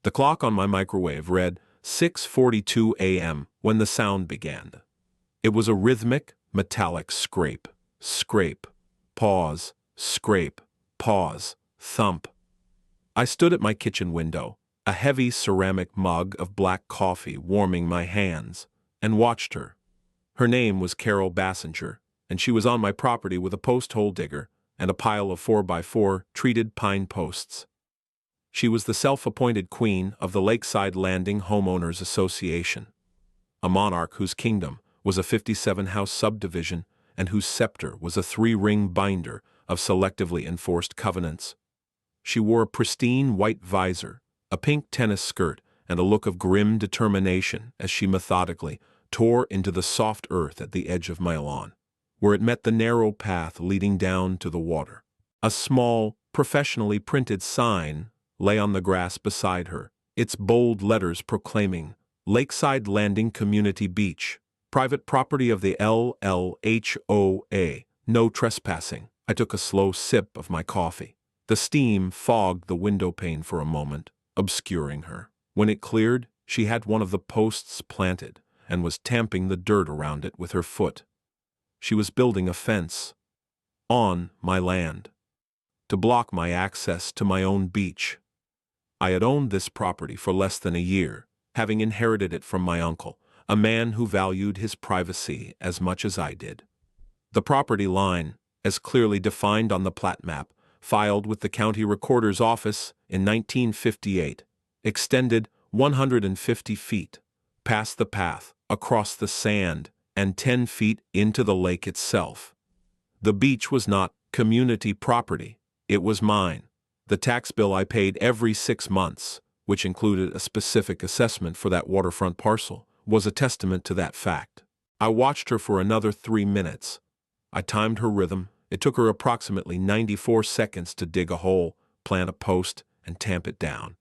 The clock on my microwave read 6:42 a.m. when the sound began. It was a rhythmic, metallic scrape, scrape, pause, scrape, pause, thump. I stood at my kitchen window, a heavy ceramic mug of black coffee warming my hands, and watched her. Her name was Carol Bassinger, and she was on my property with a post hole digger and a pile of 4x4 treated pine posts. She was the self-appointed queen of the Lakeside Landing Homeowners Association, a monarch whose kingdom was a 57-house subdivision and whose scepter was a 3-ring binder of selectively enforced covenants. She wore a pristine white visor, a pink tennis skirt, and a look of grim determination as she methodically tore into the soft earth at the edge of my lawn, where it met the narrow path leading down to the water. A small, professionally printed sign lay on the grass beside her, its bold letters proclaiming, "Lakeside Landing Community Beach, private property of the LLHOA, no trespassing." I took a slow sip of my coffee. The steam fogged the window pane for a moment, obscuring her. When it cleared, she had one of the posts planted and was tamping the dirt around it with her foot. She was building a fence on my land to block my access to my own beach. I had owned this property for less than a year, having inherited it from my uncle, a man who valued his privacy as much as I did. The property line, as clearly defined on the plat map, filed with the county recorder's office in 1958, extended 150 feet, past the path, across the sand, and 10 feet into the lake itself. The beach was not community property, it was mine. The tax bill I paid every 6 months, which included a specific assessment for that waterfront parcel, was a testament to that fact. I watched her for another 3 minutes. I timed her rhythm. It took her approximately 94 seconds to dig a hole, plant a post, and tamp it down.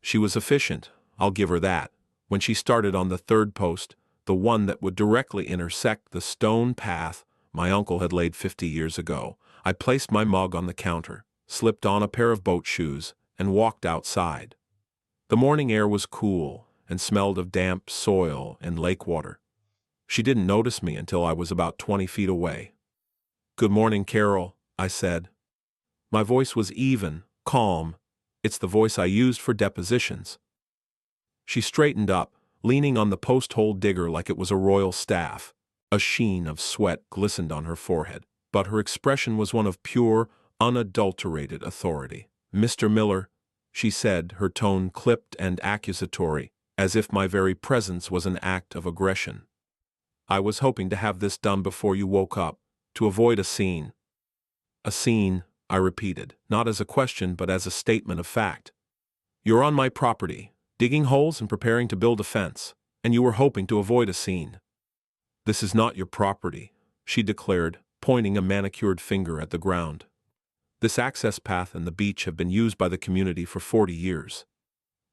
She was efficient, I'll give her that. When she started on the third post, the one that would directly intersect the stone path my uncle had laid 50 years ago, I placed my mug on the counter, slipped on a pair of boat shoes, and walked outside. The morning air was cool and smelled of damp soil and lake water. She didn't notice me until I was about 20 feet away. "Good morning, Carol," I said. My voice was even, calm. It's the voice I used for depositions. She straightened up, leaning on the post-hole digger like it was a royal staff. A sheen of sweat glistened on her forehead, but her expression was one of pure, unadulterated authority. "Mr. Miller," she said, her tone clipped and accusatory, as if my very presence was an act of aggression. "I was hoping to have this done before you woke up, to avoid a scene." "A scene," I repeated, not as a question but as a statement of fact. "You're on my property, digging holes and preparing to build a fence, and you were hoping to avoid a scene." "This is not your property," she declared, pointing a manicured finger at the ground. "This access path and the beach have been used by the community for 40 years.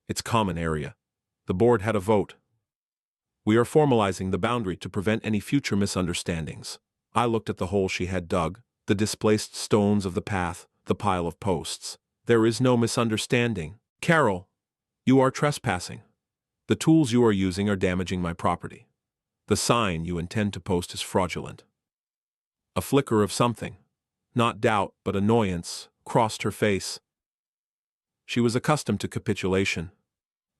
It's common area. The board had a vote. We are formalizing the boundary to prevent any future misunderstandings." I looked at the hole she had dug, the displaced stones of the path, the pile of posts. "There is no misunderstanding. Carol, you are trespassing. The tools you are using are damaging my property. The sign you intend to post is fraudulent." A flicker of something, not doubt but annoyance, crossed her face. She was accustomed to capitulation,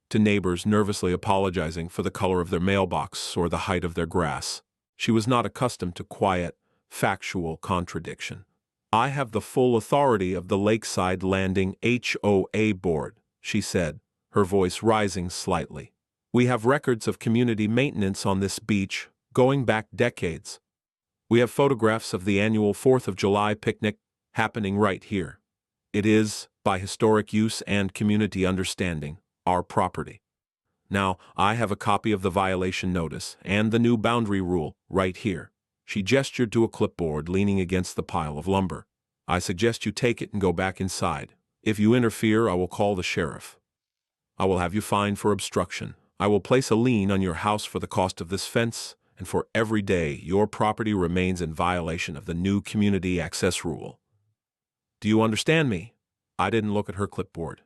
to neighbors nervously apologizing for the color of their mailbox or the height of their grass. She was not accustomed to quiet, factual contradiction. "I have the full authority of the Lakeside Landing HOA board," she said, her voice rising slightly. "We have records of community maintenance on this beach, going back decades. We have photographs of the annual 4th of July picnic happening right here. It is, by historic use and community understanding, our property. Now, I have a copy of the violation notice and the new boundary rule right here." She gestured to a clipboard leaning against the pile of lumber. "I suggest you take it and go back inside. If you interfere, I will call the sheriff. I will have you fined for obstruction. I will place a lien on your house for the cost of this fence, and for every day your property remains in violation of the new community access rule. Do you understand me?" I didn't look at her clipboard.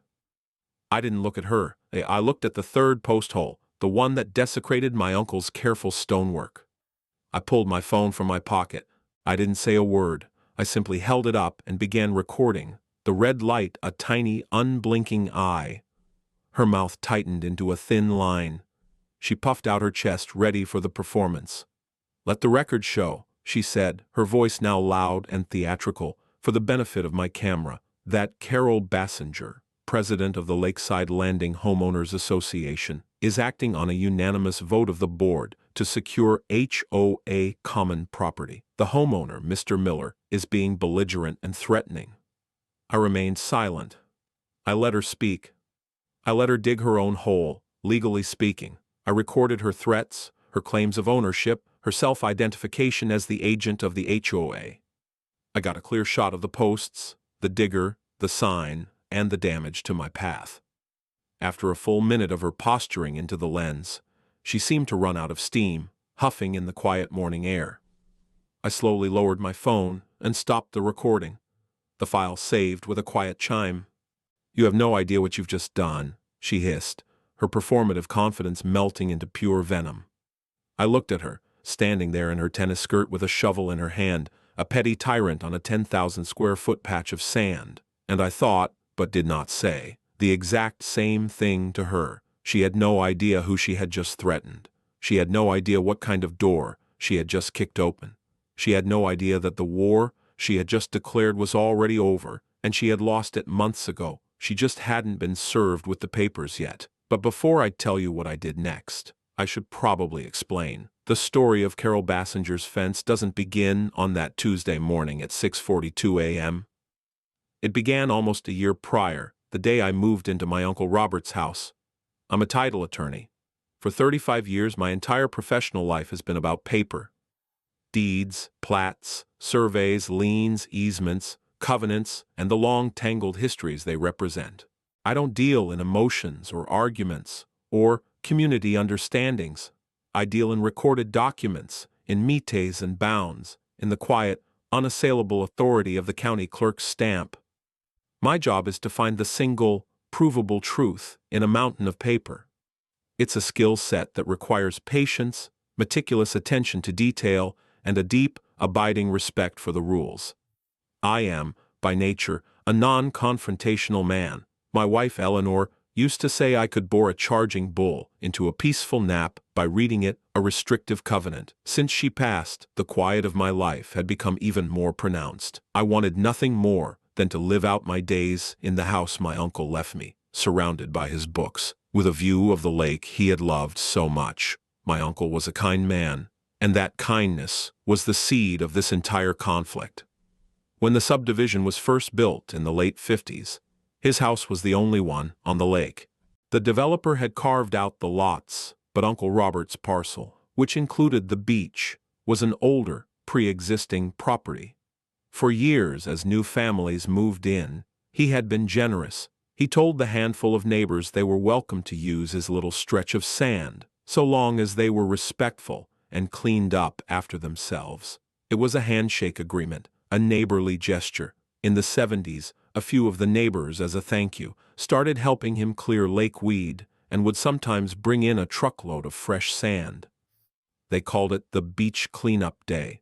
I didn't look at her. I looked at the third post hole, the one that desecrated my uncle's careful stonework. I pulled my phone from my pocket. I didn't say a word. I simply held it up and began recording, the red light a tiny, unblinking eye. Her mouth tightened into a thin line. She puffed out her chest, ready for the performance. "Let the record show," she said, her voice now loud and theatrical, for the benefit of my camera, "that Carol Bassinger, president of the Lakeside Landing Homeowners Association, is acting on a unanimous vote of the board to secure HOA common property. The homeowner, Mr. Miller, is being belligerent and threatening." I remained silent. I let her speak. I let her dig her own hole, legally speaking. I recorded her threats, her claims of ownership, her self-identification as the agent of the HOA. I got a clear shot of the posts, the digger, the sign, and the damage to my path. After a full minute of her posturing into the lens, she seemed to run out of steam, huffing in the quiet morning air. I slowly lowered my phone and stopped the recording. The file saved with a quiet chime. "You have no idea what you've just done," she hissed, her performative confidence melting into pure venom. I looked at her, standing there in her tennis skirt with a shovel in her hand, a petty tyrant on a 10,000 square foot patch of sand, and I thought, but did not say, the exact same thing to her. She had no idea who she had just threatened. She had no idea what kind of door she had just kicked open. She had no idea that the war she had just declared was already over, and she had lost it months ago. She just hadn't been served with the papers yet. But before I tell you what I did next, I should probably explain. The story of Carol Bassinger's fence doesn't begin on that Tuesday morning at 6:42 a.m. It began almost a year prior, the day I moved into my Uncle Robert's house. I'm a title attorney. For 35 years, my entire professional life has been about paper. Deeds, plats, surveys, liens, easements, covenants, and the long tangled histories they represent. I don't deal in emotions or arguments or community understandings. I deal in recorded documents, in metes and bounds, in the quiet, unassailable authority of the county clerk's stamp. My job is to find the single, provable truth in a mountain of paper. It's a skill set that requires patience, meticulous attention to detail, and a deep, abiding respect for the rules. I am, by nature, a non-confrontational man. My wife Eleanor used to say I could bore a charging bull into a peaceful nap by reading it a restrictive covenant. Since she passed, the quiet of my life had become even more pronounced. I wanted nothing more than to live out my days in the house my uncle left me, surrounded by his books, with a view of the lake he had loved so much. My uncle was a kind man, and that kindness was the seed of this entire conflict. When the subdivision was first built in the late 50s, his house was the only one on the lake. The developer had carved out the lots, but Uncle Robert's parcel, which included the beach, was an older, pre-existing property. For years, as new families moved in, he had been generous. He told the handful of neighbors they were welcome to use his little stretch of sand, so long as they were respectful and cleaned up after themselves. It was a handshake agreement, a neighborly gesture. In the 70s, a few of the neighbors, as a thank you, started helping him clear lake weed and would sometimes bring in a truckload of fresh sand. They called it the Beach Cleanup Day.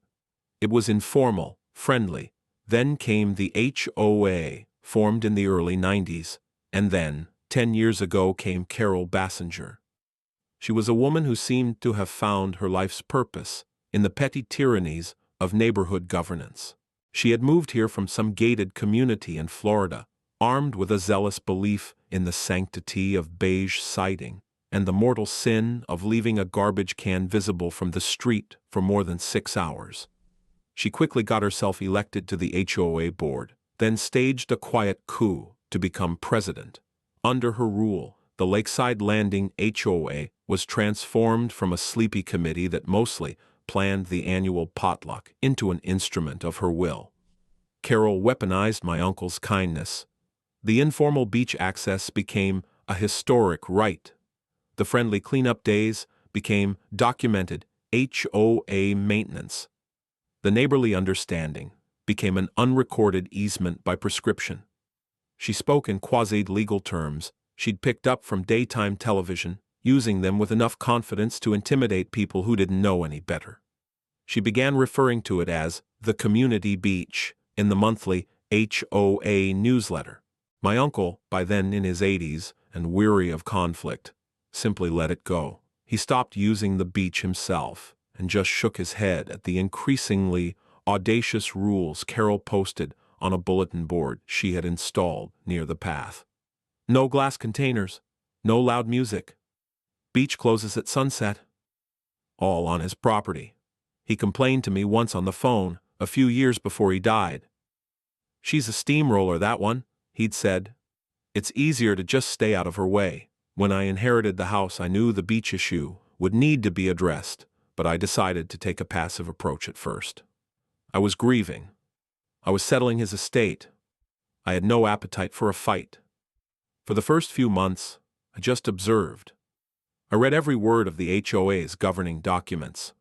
It was informal, friendly. Then came the HOA, formed in the early 90s, and then, 10 years ago, came Carol Bassinger. She was a woman who seemed to have found her life's purpose in the petty tyrannies of neighborhood governance. She had moved here from some gated community in Florida, armed with a zealous belief in the sanctity of beige siding and the mortal sin of leaving a garbage can visible from the street for more than 6 hours. She quickly got herself elected to the HOA board, then staged a quiet coup to become president. Under her rule, the Lakeside Landing HOA was transformed from a sleepy committee that mostly planned the annual potluck into an instrument of her will. Carol weaponized my uncle's kindness. The informal beach access became a historic rite. The friendly cleanup days became documented HOA maintenance. The neighborly understanding became an unrecorded easement by prescription. She spoke in quasi-legal terms, she'd picked up from daytime television, using them with enough confidence to intimidate people who didn't know any better. She began referring to it as the community beach in the monthly HOA newsletter. My uncle, by then in his 80s and weary of conflict, simply let it go. He stopped using the beach himself and just shook his head at the increasingly audacious rules Carol posted on a bulletin board she had installed near the path. No glass containers, no loud music. Beach closes at sunset. All on his property. He complained to me once on the phone, a few years before he died. She's a steamroller, that one, he'd said. It's easier to just stay out of her way. When I inherited the house, I knew the beach issue would need to be addressed, but I decided to take a passive approach at first. I was grieving. I was settling his estate. I had no appetite for a fight. For the first few months, I just observed. I read every word of the HOA's governing documents.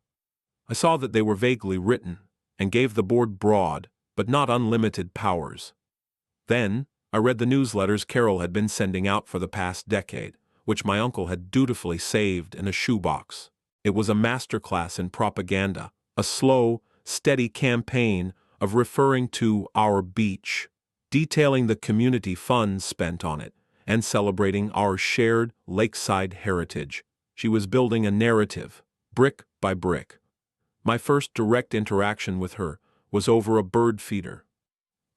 I saw that they were vaguely written and gave the board broad, but not unlimited powers. Then, I read the newsletters Carol had been sending out for the past decade, which my uncle had dutifully saved in a shoebox. It was a masterclass in propaganda, a slow, steady campaign of referring to our beach, detailing the community funds spent on it, and celebrating our shared lakeside heritage. She was building a narrative, brick by brick. My first direct interaction with her was over a bird feeder.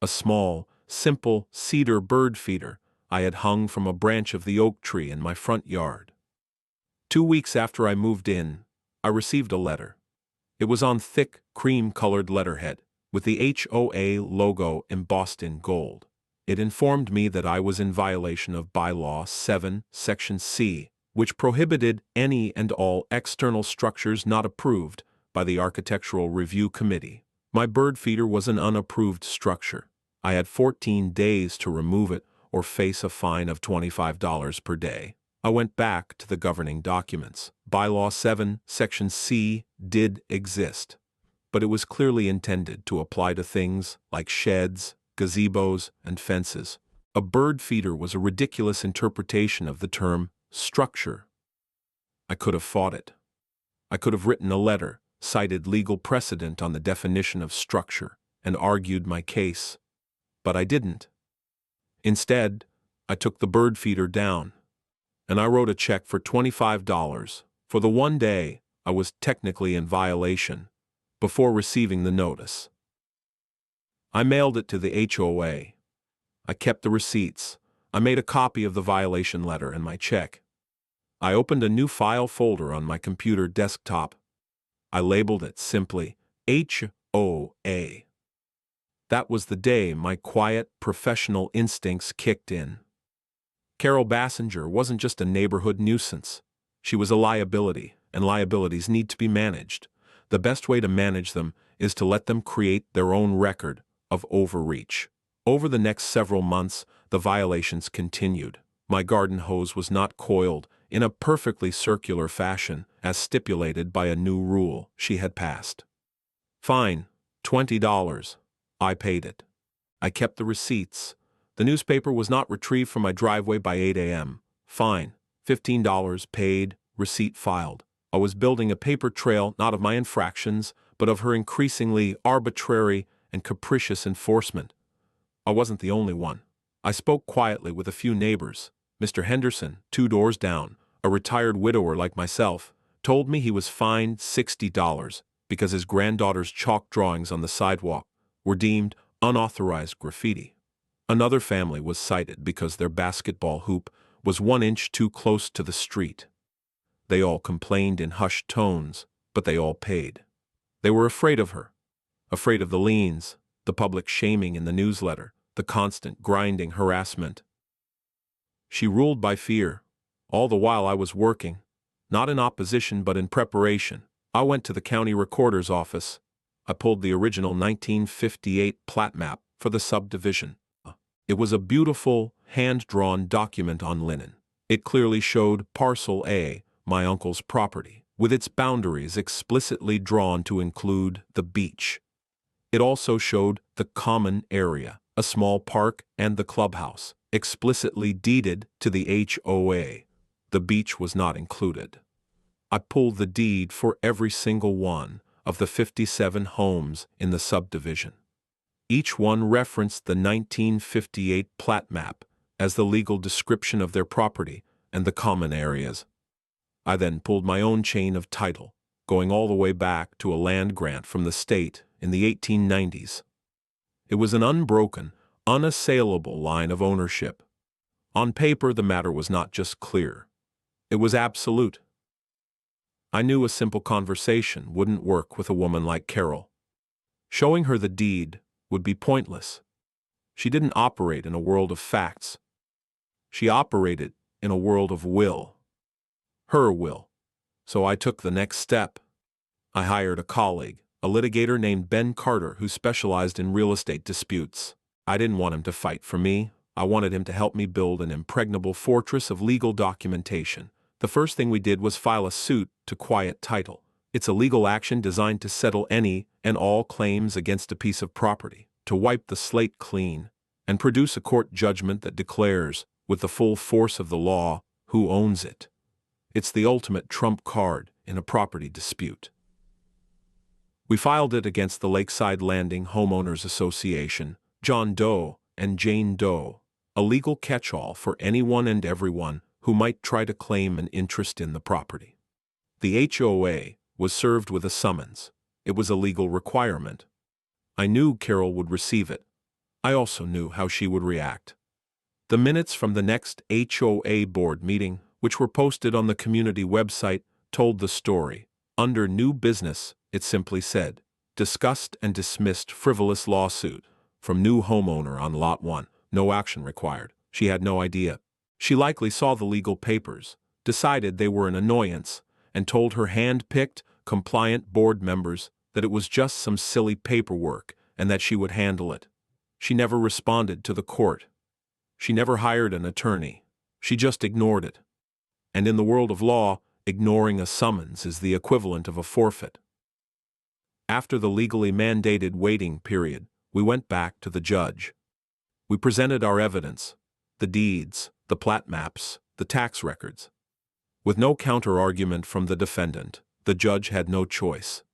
A small, simple cedar bird feeder I had hung from a branch of the oak tree in my front yard. 2 weeks after I moved in, I received a letter. It was on thick, cream-colored letterhead, with the HOA logo embossed in gold. It informed me that I was in violation of Bylaw 7, Section C, which prohibited any and all external structures not approved by the Architectural Review Committee. My bird feeder was an unapproved structure. I had 14 days to remove it or face a fine of $25 per day. I went back to the governing documents. Bylaw 7, Section C did exist, but it was clearly intended to apply to things like sheds, gazebos, and fences. A bird feeder was a ridiculous interpretation of the term structure. I could have fought it. I could have written a letter, cited legal precedent on the definition of structure, and argued my case. But I didn't. Instead, I took the bird feeder down, and I wrote a check for $25 for the one day I was technically in violation before receiving the notice. I mailed it to the HOA. I kept the receipts. I made a copy of the violation letter and my check. I opened a new file folder on my computer desktop. I labeled it simply HOA. That was the day my quiet, professional instincts kicked in. Carol Bassinger wasn't just a neighborhood nuisance. She was a liability, and liabilities need to be managed. The best way to manage them is to let them create their own record of overreach. Over the next several months, the violations continued. My garden hose was not coiled in a perfectly circular fashion, as stipulated by a new rule she had passed. Fine, $20. I paid it. I kept the receipts. The newspaper was not retrieved from my driveway by 8 a.m. Fine, $15 paid, receipt filed. I was building a paper trail not of my infractions, but of her increasingly arbitrary and capricious enforcement. I wasn't the only one. I spoke quietly with a few neighbors. Mr. Henderson, 2 doors down, a retired widower like myself, told me he was fined $60 because his granddaughter's chalk drawings on the sidewalk were deemed unauthorized graffiti. Another family was cited because their basketball hoop was 1 inch too close to the street. They all complained in hushed tones, but they all paid. They were afraid of her, afraid of the liens, the public shaming in the newsletter, the constant grinding harassment. She ruled by fear. All the while I was working, not in opposition but in preparation. I went to the county recorder's office. I pulled the original 1958 plat map for the subdivision. It was a beautiful, hand-drawn document on linen. It clearly showed Parcel A, my uncle's property, with its boundaries explicitly drawn to include the beach. It also showed the common area, a small park, and the clubhouse. explicitly deeded to the HOA. The beach was not included. I pulled the deed for every single one of the 57 homes in the subdivision. Each one referenced the 1958 plat map as the legal description of their property and the common areas. I then pulled my own chain of title, going all the way back to a land grant from the state in the 1890s. It was an unbroken, unassailable line of ownership. On paper, the matter was not just clear. It was absolute. I knew a simple conversation wouldn't work with a woman like Carol. Showing her the deed would be pointless. She didn't operate in a world of facts. She operated in a world of will. Her will. So I took the next step. I hired a colleague, a litigator named Ben Carter who specialized in real estate disputes. I didn't want him to fight for me. I wanted him to help me build an impregnable fortress of legal documentation. The first thing we did was file a suit to quiet title. It's a legal action designed to settle any and all claims against a piece of property, to wipe the slate clean, and produce a court judgment that declares, with the full force of the law, who owns it. It's the ultimate trump card in a property dispute. We filed it against the Lakeside Landing Homeowners Association, John Doe and Jane Doe, a legal catch-all for anyone and everyone who might try to claim an interest in the property. The HOA was served with a summons. It was a legal requirement. I knew Carol would receive it. I also knew how she would react. The minutes from the next HOA board meeting, which were posted on the community website, told the story. Under new business, it simply said, discussed and dismissed frivolous lawsuit from new homeowner on Lot 1, no action required. She had no idea. She likely saw the legal papers, decided they were an annoyance, and told her hand-picked, compliant board members that it was just some silly paperwork and that she would handle it. She never responded to the court. She never hired an attorney. She just ignored it. And in the world of law, ignoring a summons is the equivalent of a forfeit. After the legally mandated waiting period, we went back to the judge. We presented our evidence, the deeds, the plat maps, the tax records. With no counter-argument from the defendant, the judge had no choice.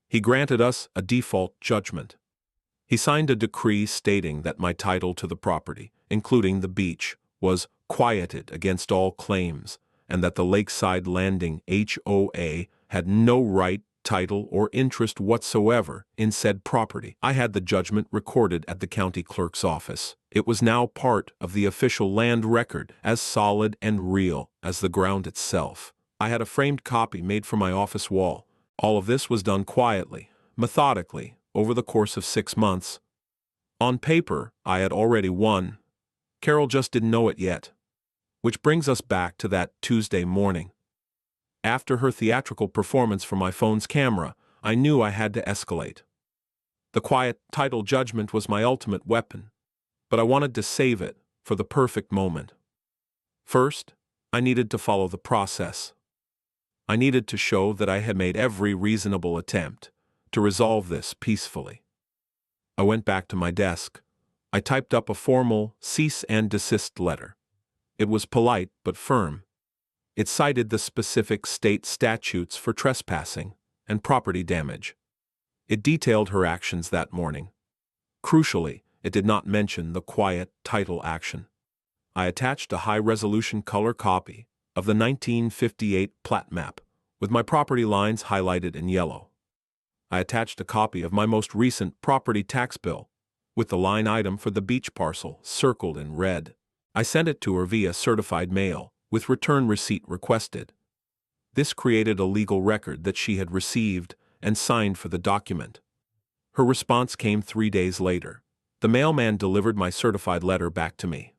He granted us a default judgment. He signed a decree stating that my title to the property, including the beach, was quieted against all claims, and that the Lakeside Landing HOA had no right, title, or interest whatsoever in said property. I had the judgment recorded at the county clerk's office. It was now part of the official land record, as solid and real as the ground itself. I had a framed copy made for my office wall. All of this was done quietly, methodically, over the course of 6 months. On paper, I had already won. Carol just didn't know it yet. Which brings us back to that Tuesday morning. After her theatrical performance for my phone's camera, I knew I had to escalate. The quiet title judgment was my ultimate weapon, but I wanted to save it for the perfect moment. First, I needed to follow the process. I needed to show that I had made every reasonable attempt to resolve this peacefully. I went back to my desk. I typed up a formal cease and desist letter. It was polite but firm. It cited the specific state statutes for trespassing and property damage. It detailed her actions that morning. Crucially, it did not mention the quiet title action. I attached a high-resolution color copy of the 1958 plat map with my property lines highlighted in yellow. I attached a copy of my most recent property tax bill with the line item for the beach parcel circled in red. I sent it to her via certified mail, with return receipt requested. This created a legal record that she had received and signed for the document. Her response came 3 days later. The mailman delivered my certified letter back to me.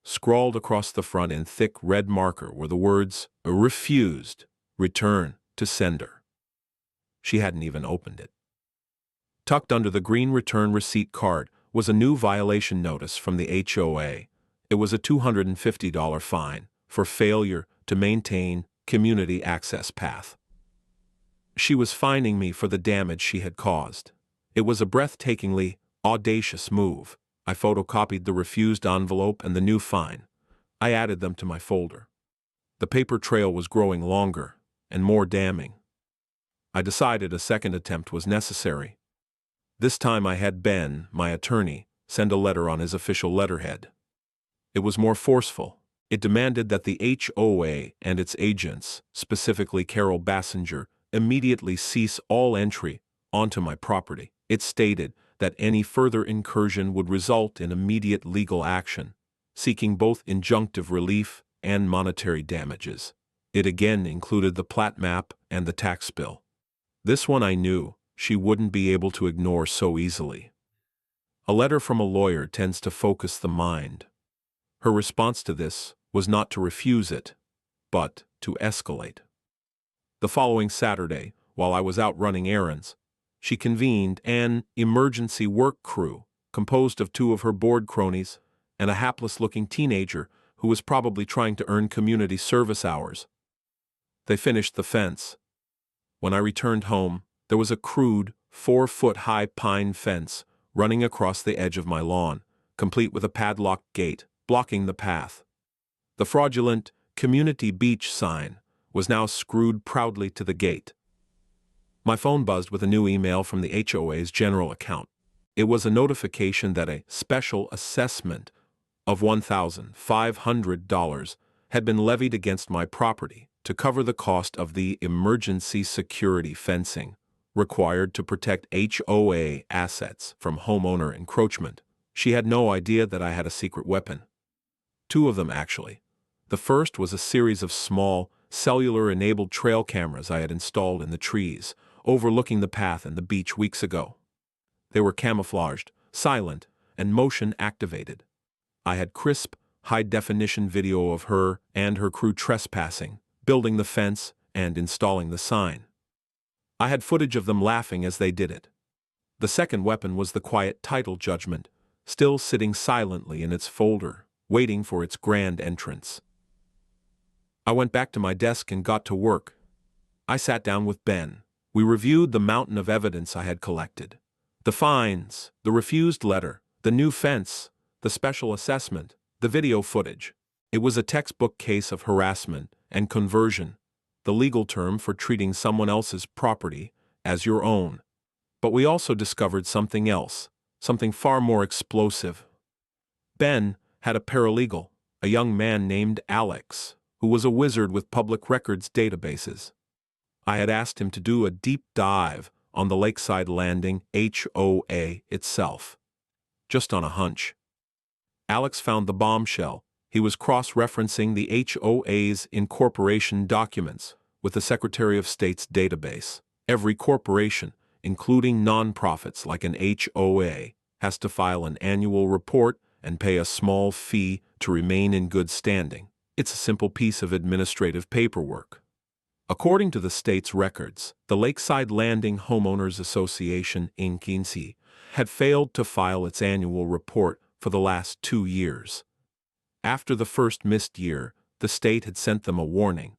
Scrawled across the front in thick red marker were the words, "Refused, return to sender." She hadn't even opened it. Tucked under the green return receipt card was a new violation notice from the HOA. It was a $250 fine for failure to maintain community access path. She was fining me for the damage she had caused. It was a breathtakingly audacious move. I photocopied the refused envelope and the new fine. I added them to my folder. The paper trail was growing longer and more damning. I decided a second attempt was necessary. This time I had Ben, my attorney, send a letter on his official letterhead. It was more forceful. It demanded that the HOA and its agents, specifically Carol Bassinger, immediately cease all entry onto my property. It stated that any further incursion would result in immediate legal action, seeking both injunctive relief and monetary damages. It again included the plat map and the tax bill. This one I knew she wouldn't be able to ignore so easily. A letter from a lawyer tends to focus the mind. Her response to this was not to refuse it, but to escalate. The following Saturday, while I was out running errands, she convened an emergency work crew composed of 2 of her board cronies and a hapless-looking teenager who was probably trying to earn community service hours. They finished the fence. When I returned home, there was a crude, 4-foot-high pine fence running across the edge of my lawn, complete with a padlocked gate blocking the path. The fraudulent community beach sign was now screwed proudly to the gate. My phone buzzed with a new email from the HOA's general account. It was a notification that a special assessment of $1,500 had been levied against my property to cover the cost of the emergency security fencing required to protect HOA assets from homeowner encroachment. She had no idea that I had a secret weapon. 2 of them, actually. The first was a series of small, cellular-enabled trail cameras I had installed in the trees, overlooking the path and the beach weeks ago. They were camouflaged, silent, and motion-activated. I had crisp, high-definition video of her and her crew trespassing, building the fence, and installing the sign. I had footage of them laughing as they did it. The second weapon was the quiet title judgment, still sitting silently in its folder, waiting for its grand entrance. I went back to my desk and got to work. I sat down with Ben. We reviewed the mountain of evidence I had collected. The fines, the refused letter, the new fence, the special assessment, the video footage. It was a textbook case of harassment and conversion, the legal term for treating someone else's property as your own. But we also discovered something else, something far more explosive. Ben had a paralegal, a young man named Alex, who was a wizard with public records databases. I had asked him to do a deep dive on the Lakeside Landing HOA itself, just on a hunch. Alex found the bombshell. He was cross-referencing the HOA's incorporation documents with the Secretary of State's database. Every corporation, including nonprofits like an HOA, has to file an annual report and pay a small fee to remain in good standing. It's a simple piece of administrative paperwork. According to the state's records, the Lakeside Landing Homeowners Association, Inc., had failed to file its annual report for the last 2 years. After the first missed year, the state had sent them a warning.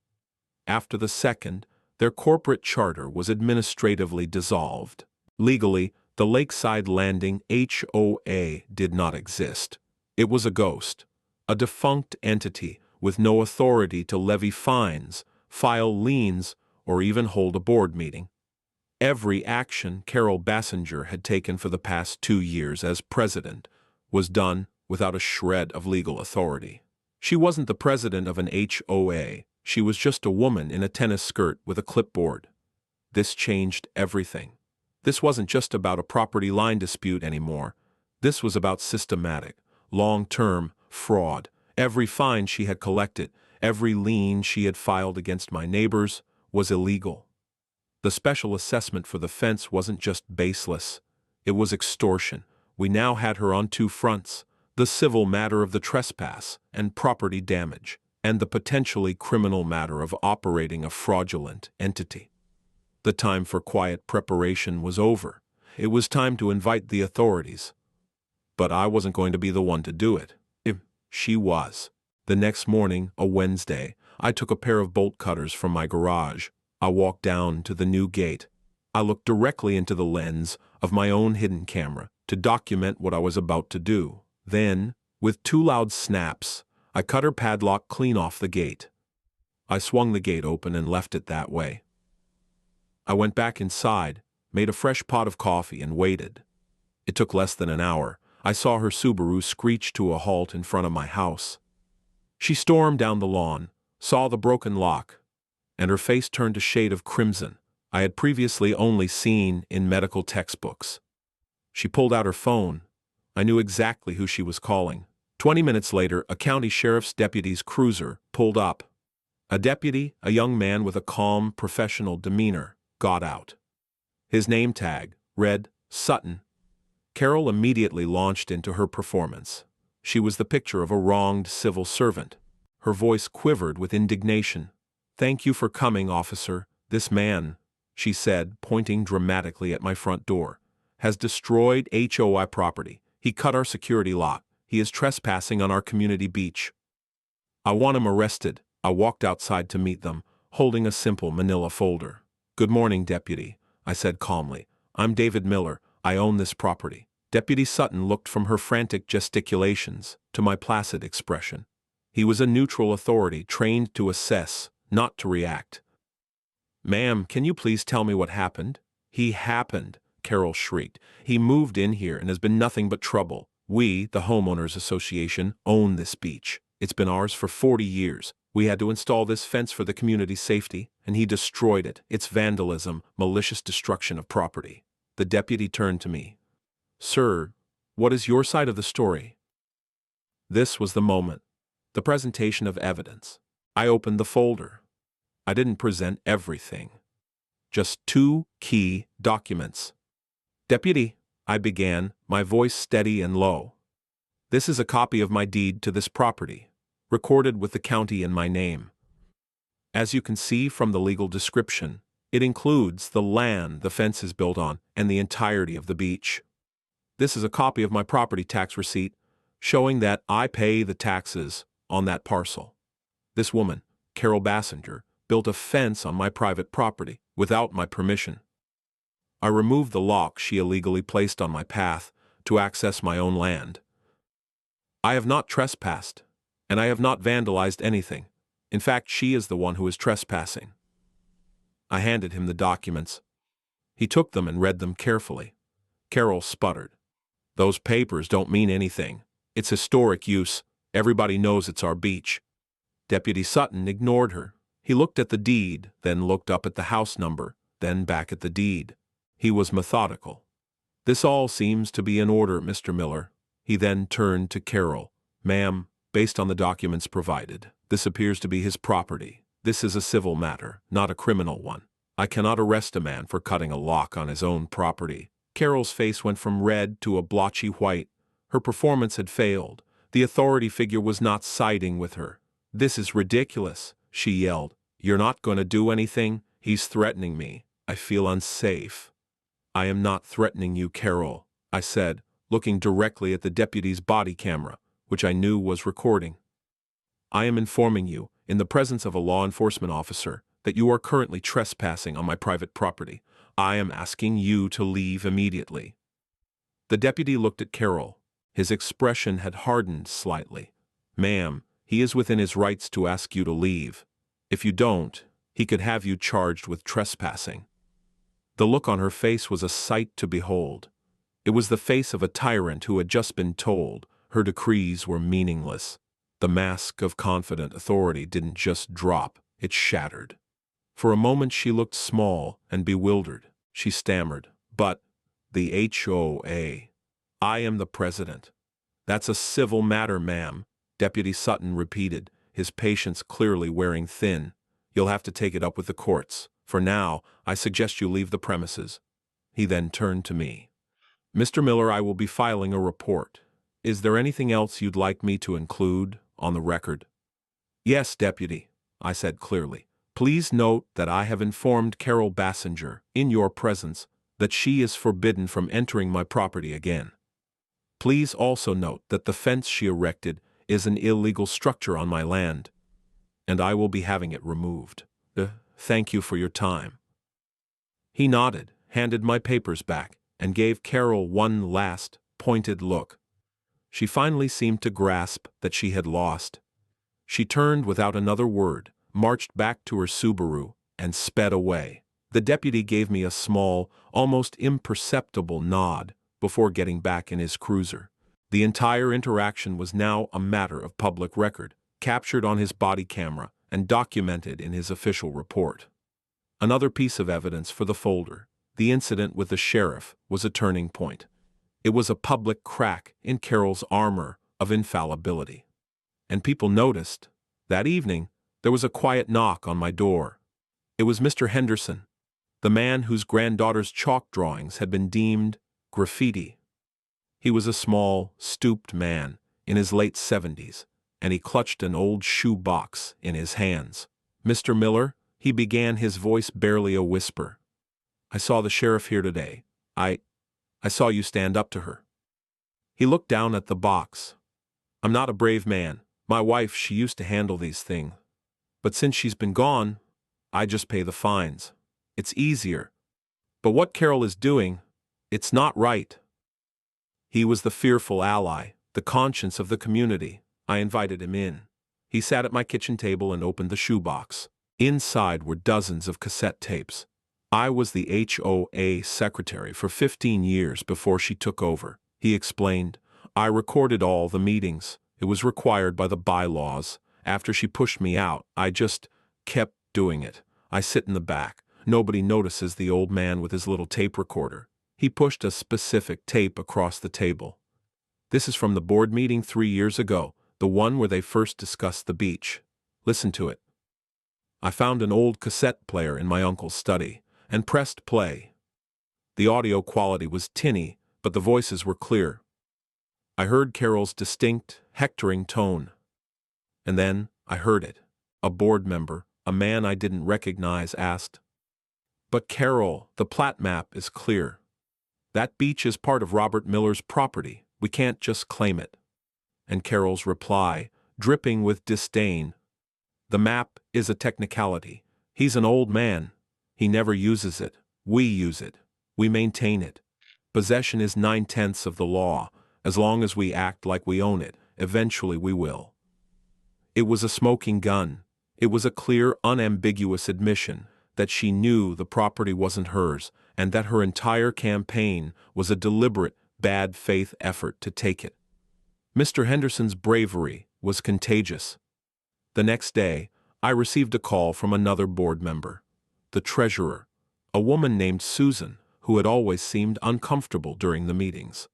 After the second, their corporate charter was administratively dissolved. Legally, the Lakeside Landing HOA did not exist. It was a ghost, a defunct entity with no authority to levy fines, file liens, or even hold a board meeting. Every action Carol Bassinger had taken for the past 2 years as president was done without a shred of legal authority. She wasn't the president of an HOA. She was just a woman in a tennis skirt with a clipboard. This changed everything. This wasn't just about a property line dispute anymore. This was about systematic, long-term fraud. Every fine she had collected, every lien she had filed against my neighbors, was illegal. The special assessment for the fence wasn't just baseless. It was extortion. We now had her on 2 fronts: the civil matter of the trespass and property damage, and the potentially criminal matter of operating a fraudulent entity. The time for quiet preparation was over. It was time to invite the authorities. But I wasn't going to be the one to do it. She was. The next morning, a Wednesday, I took a pair of bolt cutters from my garage. I walked down to the new gate. I looked directly into the lens of my own hidden camera to document what I was about to do. Then, with 2 loud snaps, I cut her padlock clean off the gate. I swung the gate open and left it that way. I went back inside, made a fresh pot of coffee, and waited. It took less than an hour. I saw her Subaru screech to a halt in front of my house. She stormed down the lawn, saw the broken lock, and her face turned a shade of crimson I had previously only seen in medical textbooks. She pulled out her phone. I knew exactly who she was calling. 20 minutes later, a county sheriff's deputy's cruiser pulled up. A deputy, a young man with a calm, professional demeanor, got out. His name tag read Sutton. Carol immediately launched into her performance. She was the picture of a wronged civil servant. Her voice quivered with indignation. "Thank you for coming, officer. This man," she said, pointing dramatically at my front door, "has destroyed HOA property. He cut our security lock. He is trespassing on our community beach. I want him arrested." I walked outside to meet them, holding a simple manila folder. "Good morning, deputy," I said calmly. "I'm David Miller. I own this property." Deputy Sutton looked from her frantic gesticulations to my placid expression. He was a neutral authority trained to assess, not to react. "Ma'am, can you please tell me what happened?" "He happened," Carol shrieked. "He moved in here and has been nothing but trouble. We, the Homeowners Association, own this beach. It's been ours for 40 years. We had to install this fence for the community's safety, and he destroyed it. It's vandalism, malicious destruction of property." The deputy turned to me. "Sir, what is your side of the story?" This was the moment. The presentation of evidence. I opened the folder. I didn't present everything. Just 2 key documents. "Deputy," I began, my voice steady and low. "This is a copy of my deed to this property, recorded with the county in my name. As you can see from the legal description, it includes the land the fence is built on and the entirety of the beach. This is a copy of my property tax receipt, showing that I pay the taxes on that parcel. This woman, Carol Bassinger, built a fence on my private property without my permission. I removed the lock she illegally placed on my path to access my own land. I have not trespassed, and I have not vandalized anything. In fact, she is the one who is trespassing." I handed him the documents. He took them and read them carefully. Carol sputtered. "Those papers don't mean anything. It's historic use. Everybody knows it's our beach." Deputy Sutton ignored her. He looked at the deed, then looked up at the house number, then back at the deed. He was methodical. "This all seems to be in order, Mr. Miller." He then turned to Carol. "Ma'am, based on the documents provided, this appears to be his property. This is a civil matter, not a criminal one. I cannot arrest a man for cutting a lock on his own property." Carol's face went from red to a blotchy white. Her performance had failed. The authority figure was not siding with her. "This is ridiculous," she yelled. "You're not going to do anything? He's threatening me. I feel unsafe." "I am not threatening you, Carol," I said, looking directly at the deputy's body camera, which I knew was recording. "I am informing you, in the presence of a law enforcement officer, that you are currently trespassing on my private property. I am asking you to leave immediately." The deputy looked at Carol. His expression had hardened slightly. "Ma'am, he is within his rights to ask you to leave. If you don't, he could have you charged with trespassing." The look on her face was a sight to behold. It was the face of a tyrant who had just been told her decrees were meaningless. The mask of confident authority didn't just drop, it shattered. For a moment she looked small and bewildered. She stammered, "But, the HOA. I am the president." "That's a civil matter, ma'am," Deputy Sutton repeated, his patience clearly wearing thin. "You'll have to take it up with the courts. For now, I suggest you leave the premises." He then turned to me. "Mr. Miller, I will be filing a report. Is there anything else you'd like me to include on the record?" "Yes, Deputy," I said clearly. "Please note that I have informed Carol Bassinger, in your presence, that she is forbidden from entering my property again. Please also note that the fence she erected is an illegal structure on my land, and I will be having it removed. Thank you for your time." He nodded, handed my papers back, and gave Carol one last, pointed look. She finally seemed to grasp that she had lost. She turned without another word, marched back to her Subaru, and sped away. The deputy gave me a small, almost imperceptible nod before getting back in his cruiser. The entire interaction was now a matter of public record, captured on his body camera and documented in his official report. Another piece of evidence for the folder, the incident with the sheriff, was a turning point. It was a public crack in Carol's armor of infallibility. And people noticed. That evening, there was a quiet knock on my door. It was Mr. Henderson, the man whose granddaughter's chalk drawings had been deemed graffiti. He was a small, stooped man in his late 70s, and he clutched an old shoe box in his hands. "Mr. Miller," he began, his voice barely a whisper. "I saw the sheriff here today. I saw you stand up to her." He looked down at the box. "I'm not a brave man. My wife, she used to handle these things. But since she's been gone, I just pay the fines. It's easier. But what Carol is doing, it's not right." He was the fearful ally, the conscience of the community. I invited him in. He sat at my kitchen table and opened the shoebox. Inside were dozens of cassette tapes. I was the HOA secretary for 15 years before she took over, he explained. I recorded all the meetings. It was required by the bylaws. After she pushed me out, I just kept doing it. I sit in the back. Nobody notices the old man with his little tape recorder. He pushed a specific tape across the table. "This is from the board meeting 3 years ago, the one where they first discussed the beach. Listen to it." I found an old cassette player in my uncle's study and pressed play. The audio quality was tinny, but the voices were clear. I heard Carol's distinct, hectoring tone. And then I heard it. A board member, a man I didn't recognize, asked, "But Carol, the plat map is clear. That beach is part of Robert Miller's property. We can't just claim it." And Carol's reply, dripping with disdain, "The map is a technicality. He's an old man. He never uses it. We use it. We maintain it. Possession is 9/10 of the law. As long as we act like we own it, eventually we will." It was a smoking gun. It was a clear, unambiguous admission that she knew the property wasn't hers, and that her entire campaign was a deliberate, bad faith effort to take it. Mr. Henderson's bravery was contagious. The next day, I received a call from another board member, the treasurer, a woman named Susan, who had always seemed uncomfortable during the meetings.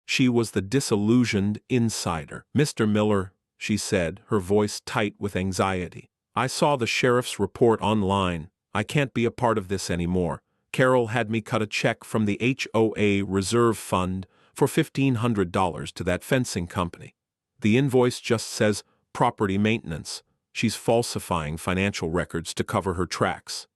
She was the disillusioned insider. "Mr. Miller," she said, her voice tight with anxiety, "I saw the sheriff's report online. I can't be a part of this anymore. Carol had me cut a check from the HOA reserve fund for $1,500 to that fencing company. The invoice just says property maintenance. She's falsifying financial records to cover her tracks.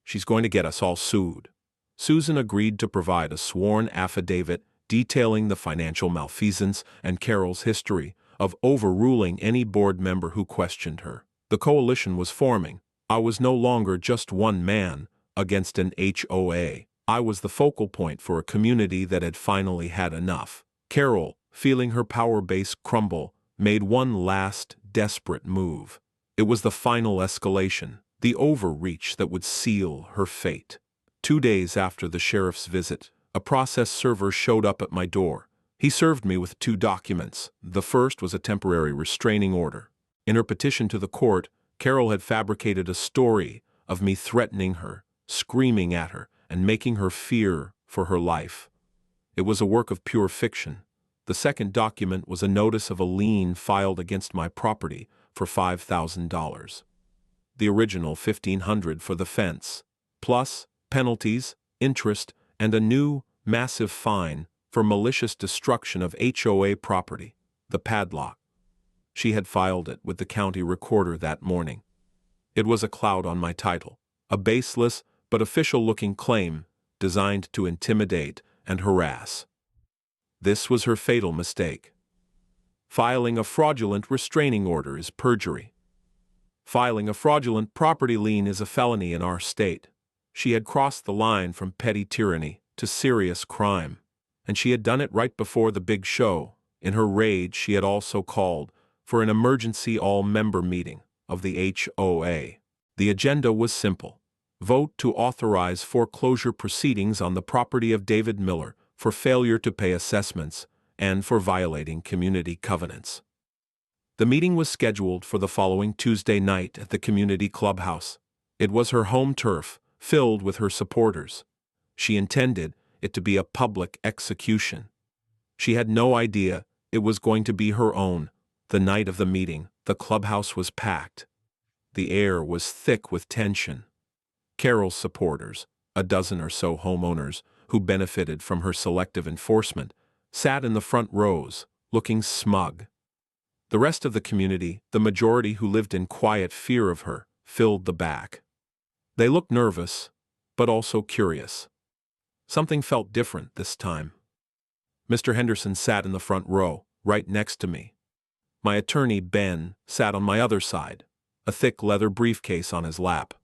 She's going to get us all sued." Susan agreed to provide a sworn affidavit detailing the financial malfeasance and Carol's history of overruling any board member who questioned her. The coalition was forming. I was no longer just one man against an HOA. I was the focal point for a community that had finally had enough. Carol, feeling her power base crumble, made one last, desperate move. It was the final escalation, the overreach that would seal her fate. 2 days after the sheriff's visit, a process server showed up at my door. He served me with 2 documents. The first was a temporary restraining order. In her petition to the court, Carol had fabricated a story of me threatening her, screaming at her, and making her fear for her life. It was a work of pure fiction. The second document was a notice of a lien filed against my property for $5,000. The original $1,500 for the fence, plus penalties, interest, and a new, massive fine for malicious destruction of HOA property, the padlock. She had filed it with the county recorder that morning. It was a cloud on my title, a baseless but official-looking claim designed to intimidate and harass. This was her fatal mistake. Filing a fraudulent restraining order is perjury. Filing a fraudulent property lien is a felony in our state. She had crossed the line from petty tyranny to serious crime. And she had done it right before the big show. In her rage, she had also called for an emergency all-member meeting of the HOA. The agenda was simple: vote to authorize foreclosure proceedings on the property of David Miller for failure to pay assessments and for violating community covenants. The meeting was scheduled for the following Tuesday night at the community clubhouse. It was her home turf, filled with her supporters. She intended it to be a public execution. She had no idea it was going to be her own. The night of the meeting, the clubhouse was packed. The air was thick with tension. Carol's supporters, a dozen or so homeowners who benefited from her selective enforcement, sat in the front rows, looking smug. The rest of the community, the majority who lived in quiet fear of her, filled the back. They looked nervous, but also curious. Something felt different this time. Mr. Henderson sat in the front row, right next to me. My attorney, Ben, sat on my other side, a thick leather briefcase on his lap.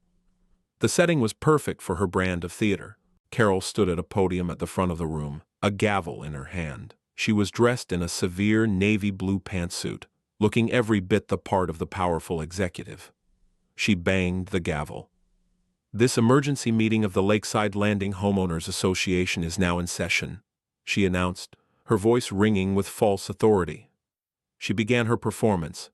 The setting was perfect for her brand of theater. Carol stood at a podium at the front of the room, a gavel in her hand. She was dressed in a severe navy blue pantsuit, looking every bit the part of the powerful executive. She banged the gavel. "This emergency meeting of the Lakeside Landing Homeowners Association is now in session," she announced, her voice ringing with false authority. She began her performance.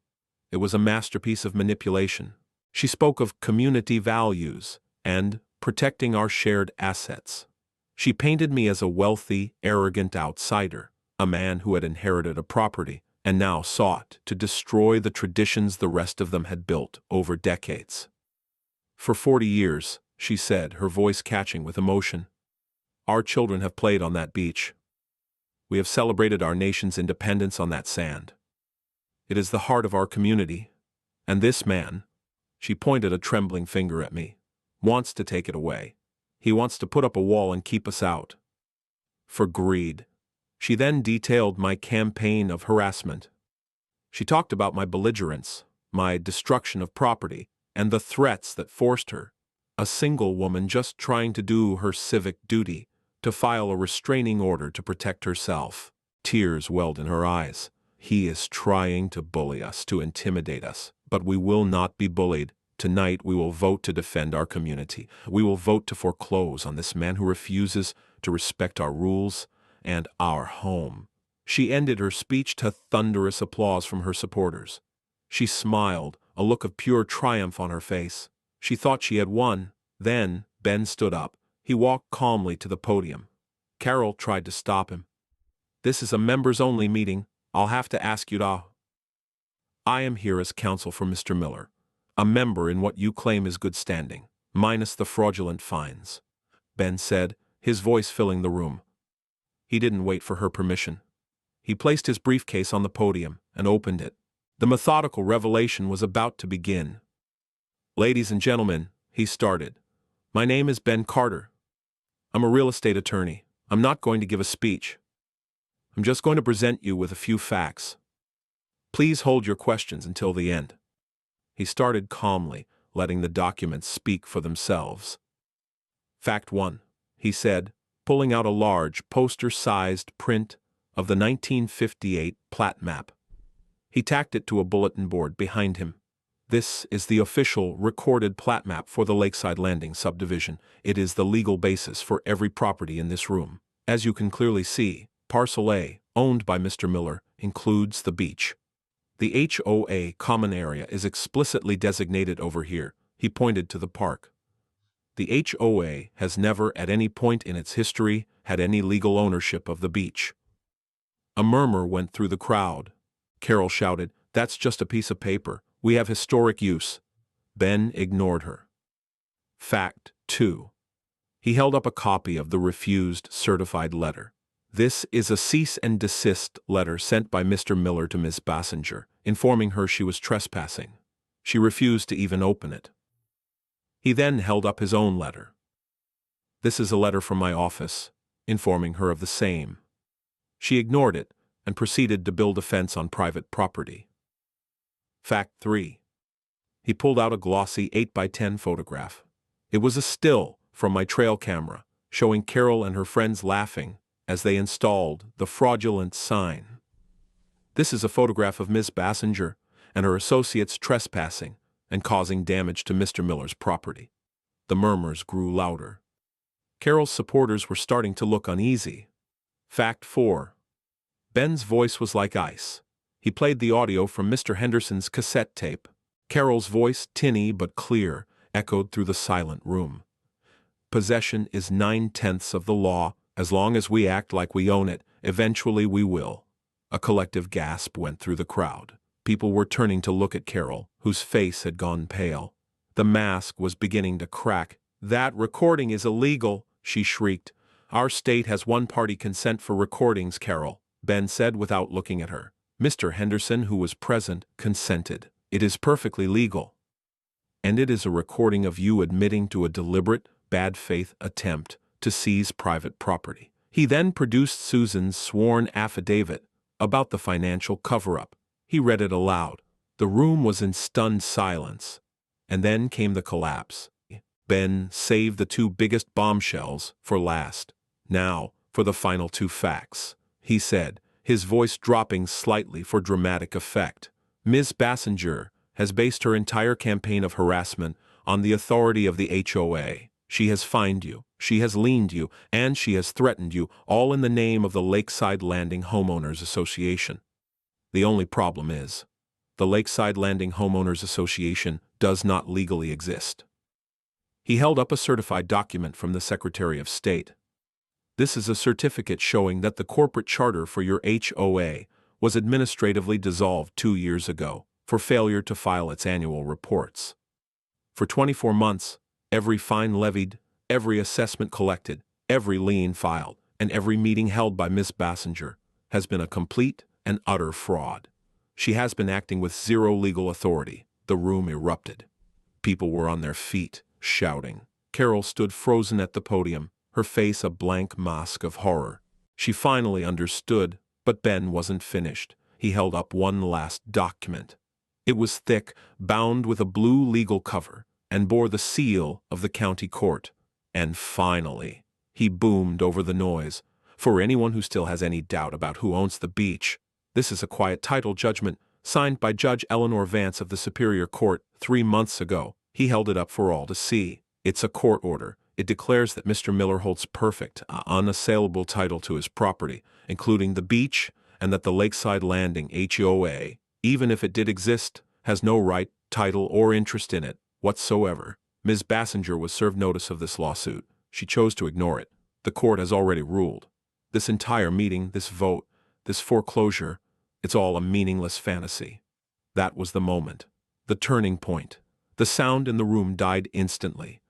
It was a masterpiece of manipulation. She spoke of community values and protecting our shared assets. She painted me as a wealthy, arrogant outsider, a man who had inherited a property and now sought to destroy the traditions the rest of them had built over decades. "For 40 years, she said, her voice catching with emotion, "our children have played on that beach. We have celebrated our nation's independence on that sand. It is the heart of our community, and this man," she pointed a trembling finger at me, "wants to take it away. He wants to put up a wall and keep us out. For greed." She then detailed my campaign of harassment. She talked about my belligerence, my destruction of property, and the threats that forced her, a single woman just trying to do her civic duty, to file a restraining order to protect herself. Tears welled in her eyes. "He is trying to bully us, to intimidate us, but we will not be bullied. Tonight we will vote to defend our community. We will vote to foreclose on this man who refuses to respect our rules and our home." She ended her speech to thunderous applause from her supporters. She smiled, a look of pure triumph on her face. She thought she had won. Then Ben stood up. He walked calmly to the podium. Carol tried to stop him. "This is a members-only meeting. I'll have to ask you to..." "I am here as counsel for Mr. Miller, a member in what you claim is good standing, minus the fraudulent fines," Ben said, his voice filling the room. He didn't wait for her permission. He placed his briefcase on the podium and opened it. The methodical revelation was about to begin. "Ladies and gentlemen," he started, "my name is Ben Carter. I'm a real estate attorney. I'm not going to give a speech. I'm just going to present you with a few facts. Please hold your questions until the end." He started calmly, letting the documents speak for themselves. "Fact 1, he said, pulling out a large, poster-sized print of the 1958 plat map. He tacked it to a bulletin board behind him. "This is the official, recorded plat map for the Lakeside Landing subdivision. It is the legal basis for every property in this room. As you can clearly see, Parcel A, owned by Mr. Miller, includes the beach. The HOA common area is explicitly designated over here." He pointed to the park. "The HOA has never at any point in its history had any legal ownership of the beach." A murmur went through the crowd. Carol shouted, "That's just a piece of paper. We have historic use." Ben ignored her. Fact 2. He held up a copy of the refused certified letter. "This is a cease and desist letter sent by Mr. Miller to Miss Bassinger, informing her she was trespassing. She refused to even open it." He then held up his own letter. "This is a letter from my office, informing her of the same." She ignored it and proceeded to build a fence on private property. Fact 3. He pulled out a glossy 8x10 photograph. It was a still from my trail camera, showing Carol and her friends laughing as they installed the fraudulent sign. This is a photograph of Miss Bassinger and her associates trespassing and causing damage to Mr. Miller's property. The murmurs grew louder. Carol's supporters were starting to look uneasy. Fact 4. Ben's voice was like ice. He played the audio from Mr. Henderson's cassette tape. Carol's voice, tinny but clear, echoed through the silent room. Possession is 9/10 of the law. As long as we act like we own it, eventually we will. A collective gasp went through the crowd. People were turning to look at Carol, whose face had gone pale. The mask was beginning to crack. "That recording is illegal," she shrieked. "Our state has one-party consent for recordings, Carol," Ben said without looking at her. Mr. Henderson, who was present, consented. "It is perfectly legal. And it is a recording of you admitting to a deliberate, bad-faith attempt to seize private property." He then produced Susan's sworn affidavit about the financial cover-up. He read it aloud. The room was in stunned silence. And then came the collapse. Ben saved the two biggest bombshells for last. "Now, for the final two facts," he said, his voice dropping slightly for dramatic effect. "Ms. Bassinger has based her entire campaign of harassment on the authority of the HOA. She has fined you, she has liened you, and she has threatened you, all in the name of the Lakeside Landing Homeowners Association. The only problem is, the Lakeside Landing Homeowners Association does not legally exist." He held up a certified document from the Secretary of State. "This is a certificate showing that the corporate charter for your HOA was administratively dissolved 2 years ago for failure to file its annual reports. For 24 months, every fine levied, every assessment collected, every lien filed, and every meeting held by Miss Bassinger has been a complete and utter fraud. She has been acting with zero legal authority." The room erupted. People were on their feet, shouting. Carol stood frozen at the podium, her face a blank mask of horror. She finally understood, but Ben wasn't finished. He held up one last document. It was thick, bound with a blue legal cover, and bore the seal of the county court. "And finally," he boomed over the noise, "for anyone who still has any doubt about who owns the beach, this is a quiet title judgment signed by Judge Eleanor Vance of the Superior Court 3 months ago." He held it up for all to see. "It's a court order. It declares that Mr. Miller holds perfect, unassailable title to his property, including the beach, and that the Lakeside Landing HOA, even if it did exist, has no right, title, or interest in it whatsoever." Ms. Bassinger was served notice of this lawsuit. She chose to ignore it. The court has already ruled. This entire meeting, this vote, this foreclosure, it's all a meaningless fantasy. That was the moment. The turning point. The sound in the room died instantly.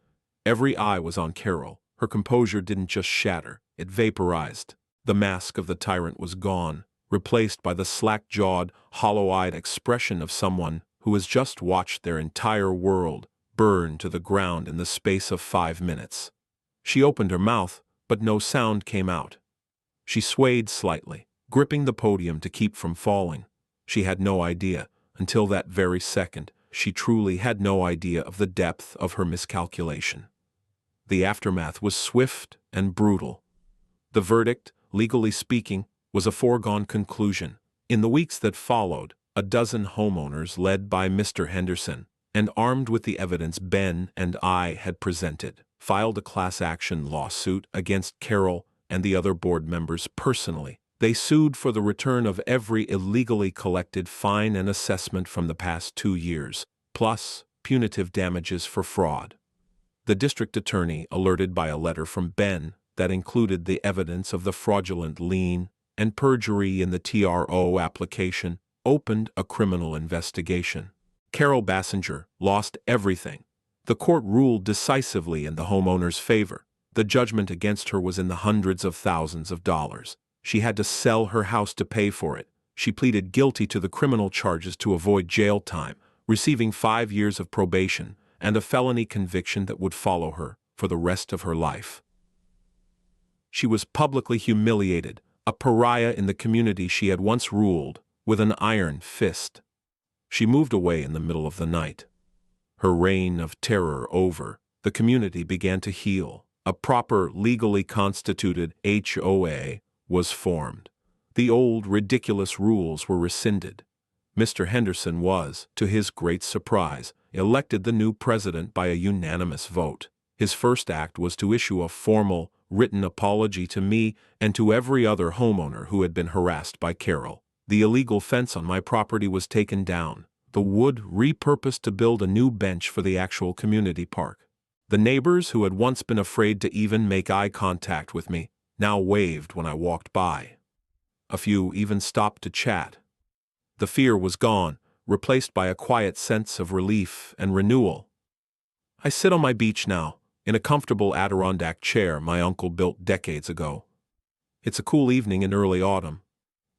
Every eye was on Carol. Her composure didn't just shatter, it vaporized. The mask of the tyrant was gone, replaced by the slack-jawed, hollow-eyed expression of someone who has just watched their entire world burn to the ground in the space of 5 minutes. She opened her mouth, but no sound came out. She swayed slightly, gripping the podium to keep from falling. She had no idea, until that very second, she truly had no idea of the depth of her miscalculation. The aftermath was swift and brutal. The verdict, legally speaking, was a foregone conclusion. In the weeks that followed, a dozen homeowners led by Mr. Henderson, and armed with the evidence Ben and I had presented, filed a class action lawsuit against Carol and the other board members personally. They sued for the return of every illegally collected fine and assessment from the past 2 years, plus punitive damages for fraud. The district attorney, alerted by a letter from Ben that included the evidence of the fraudulent lien and perjury in the TRO application, opened a criminal investigation. Carol Bassinger lost everything. The court ruled decisively in the homeowner's favor. The judgment against her was in the hundreds of thousands of dollars. She had to sell her house to pay for it. She pleaded guilty to the criminal charges to avoid jail time, receiving 5 years of probation and a felony conviction that would follow her for the rest of her life. She was publicly humiliated, a pariah in the community she had once ruled with an iron fist. She moved away in the middle of the night. Her reign of terror over, the community began to heal. A proper, legally constituted HOA was formed. The old, ridiculous rules were rescinded. Mr. Henderson was, to his great surprise, elected the new president by a unanimous vote. His first act was to issue a formal, written apology to me and to every other homeowner who had been harassed by Carol. The illegal fence on my property was taken down, the wood repurposed to build a new bench for the actual community park. The neighbors who had once been afraid to even make eye contact with me now waved when I walked by. A few even stopped to chat. The fear was gone, replaced by a quiet sense of relief and renewal. I sit on my beach now, in a comfortable Adirondack chair my uncle built decades ago. It's a cool evening in early autumn.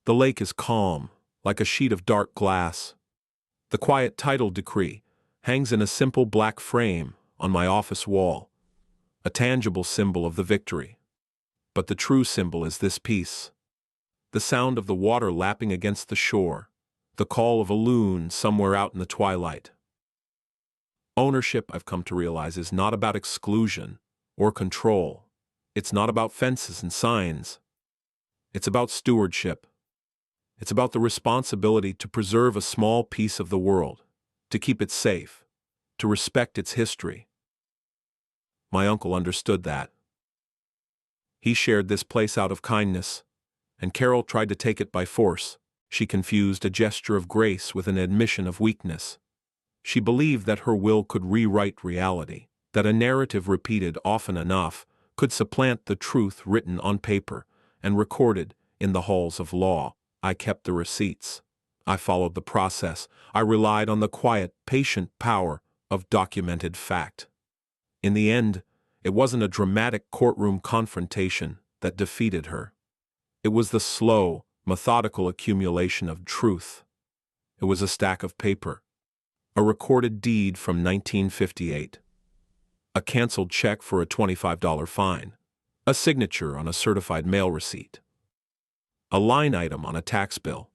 The lake is calm, like a sheet of dark glass. The quiet title decree hangs in a simple black frame on my office wall, a tangible symbol of the victory. But the true symbol is this peace. The sound of the water lapping against the shore, the call of a loon somewhere out in the twilight. Ownership, I've come to realize, is not about exclusion or control. It's not about fences and signs. It's about stewardship. It's about the responsibility to preserve a small piece of the world, to keep it safe, to respect its history. My uncle understood that. He shared this place out of kindness, and Carol tried to take it by force. She confused a gesture of grace with an admission of weakness. She believed that her will could rewrite reality, that a narrative repeated often enough could supplant the truth written on paper and recorded in the halls of law. I kept the receipts. I followed the process. I relied on the quiet, patient power of documented fact. In the end, it wasn't a dramatic courtroom confrontation that defeated her. It was the slow, methodical accumulation of truth. It was a stack of paper, a recorded deed from 1958, a canceled check for a $25 fine, a signature on a certified mail receipt, a line item on a tax bill.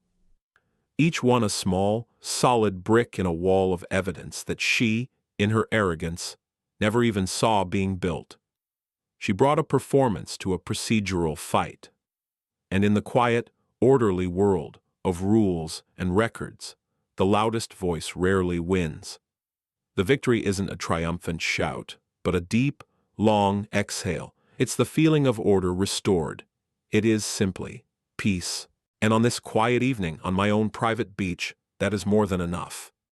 Each one a small, solid brick in a wall of evidence that she, in her arrogance, never even saw being built. She brought a performance to a procedural fight. And in the quiet, orderly world of rules and records, the loudest voice rarely wins. The victory isn't a triumphant shout, but a deep, long exhale. It's the feeling of order restored. It is simply peace. And on this quiet evening on my own private beach, that is more than enough.